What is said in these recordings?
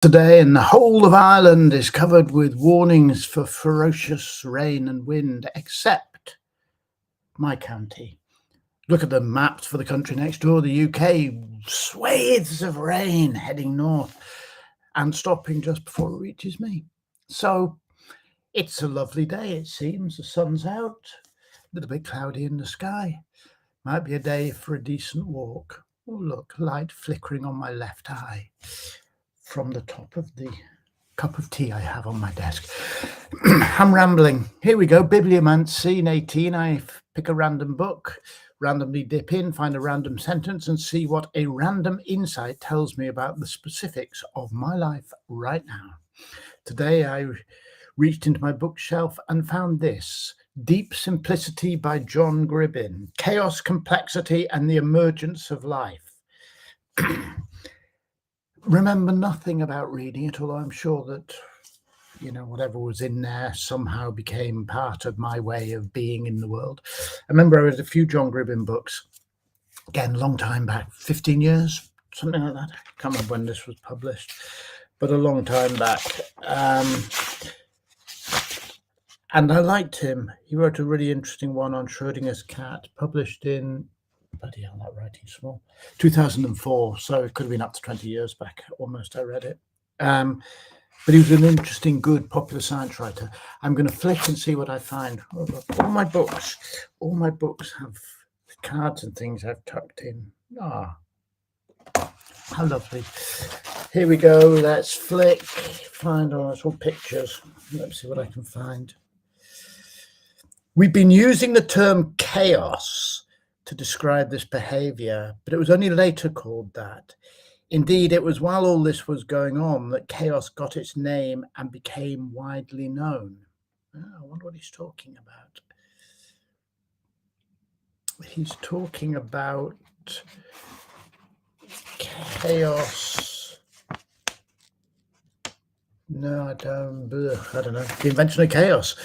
Today, and the whole of Ireland is covered with warnings for ferocious rain and wind, except my county. Look at the maps for the country next door, the UK, swathes of rain heading north and stopping just before it reaches me. So it's a lovely day, it seems. The sun's out, a little bit cloudy in the sky. Might be a day for a decent walk. Oh, look, light flickering on my left eye from the top of the cup of tea I have on my desk. I'm rambling. Here we go. Bibliomancy, scene 18. I pick a random book, randomly dip in, find a random sentence, and see what a random insight tells me about the specifics of my life right now. Today, I reached into my bookshelf and found this: Deep Simplicity by John Gribbin, Chaos, Complexity, and the Emergence of Life. Remember nothing about reading it, although I'm sure that, whatever was in there somehow became part of my way of being in the world. I remember I read a few John Gribbin books, again, long time back, 15 years, something like that. I can't remember when this was published, but a long time back. And I liked him. He wrote a really interesting one on Schrodinger's cat, published in, bloody hell, that writing's small, 2004. So it could have been up to 20 years back, almost, I read it. But he was an interesting, good, popular science writer. I'm going to flick and see what I find. Oh, look, all my books have cards and things I've tucked in. Ah, how lovely. Here we go. Let's flick, find, it's all pictures. Let's see what I can find. We've been using the term chaos to describe this behavior, but it was only later called that. Indeed, it was while all this was going on that chaos got its name and became widely known. I wonder what he's talking about. He's talking about chaos. No, I don't know. The invention of chaos.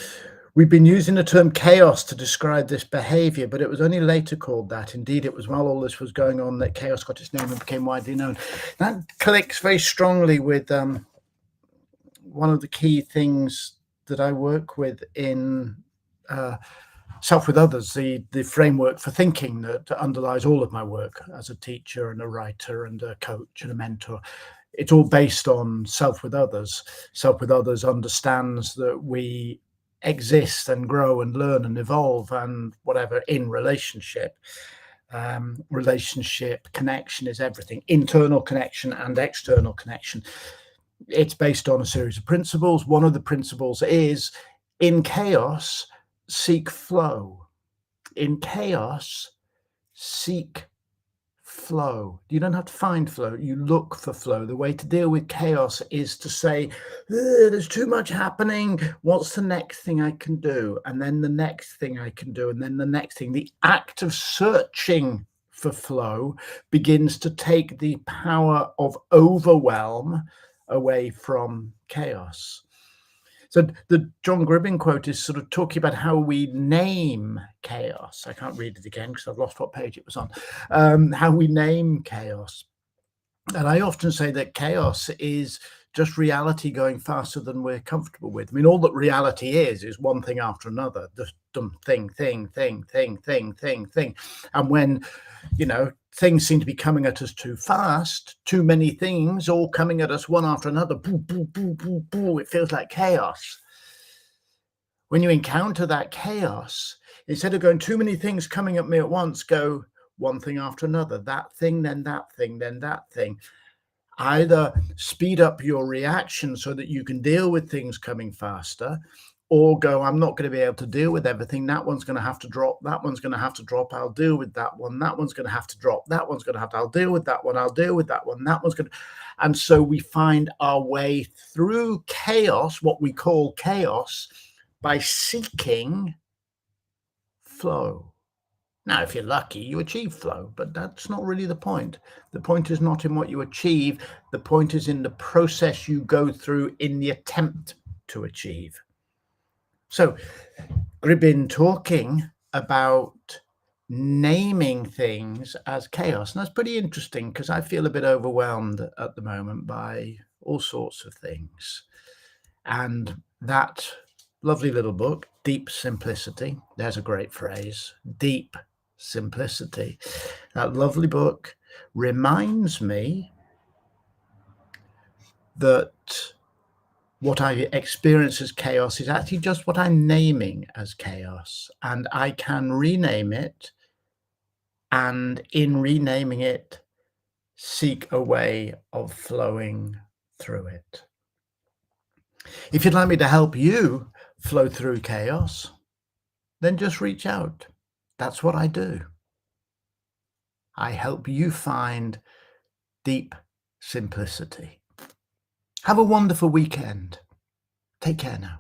We've been using the term chaos to describe this behavior, but it was only later called that. Indeed, it was while all this was going on that chaos got its name and became widely known. That clicks very strongly with one of the key things that I work with in Self with Others, the framework for thinking that underlies all of my work as a teacher and a writer and a coach and a mentor. It's all based on Self with Others. Self with Others understands that we exist and grow and learn and evolve and whatever in relationship. Relationship connection is everything, internal connection and external connection. It's based on a series of principles. One of the principles is, in chaos, seek flow. In chaos, seek flow. You don't have to find flow, you look for flow. The way to deal with chaos is to say, there's too much happening, what's the next thing I can do? And then the next thing I can do, and then the next thing. The act of searching for flow begins to take the power of overwhelm away from chaos. So the John Gribbin quote is sort of talking about how we name chaos. I can't read it again because I've lost what page it was on. How we name chaos. And I often say that chaos is just reality going faster than we're comfortable with. I mean, all that reality is one thing after another. Just thing. And when, things seem to be coming at us too fast, too many things all coming at us one after another, boo, boo, boo, boo, boo, it feels like chaos. When you encounter that chaos, instead of going too many things coming at me at once, go one thing after another, that thing, then that thing, then that thing. Either speed up your reaction so that you can deal with things coming faster, or go, I'm not going to be able to deal with everything. That one's going to have to drop. That one's going to have to drop. I'll deal with that one. That one's going to have to drop. That one's going to have to, I'll deal with that one. I'll deal with that one. That one's going to. And so we find our way through chaos, what we call chaos, by seeking flow. Now, if you're lucky, you achieve flow, but that's not really the point. The point is not in what you achieve. The point is in the process you go through in the attempt to achieve. So Gribbin talking about naming things as chaos. And that's pretty interesting because I feel a bit overwhelmed at the moment by all sorts of things. And that lovely little book, Deep Simplicity, there's a great phrase, deep simplicity. That lovely book reminds me that what I experience as chaos is actually just what I'm naming as chaos, and I can rename it, and in renaming it, seek a way of flowing through it. If you'd like me to help you flow through chaos, then just reach out. That's what I do. I help you find deep simplicity. Have a wonderful weekend. Take care now.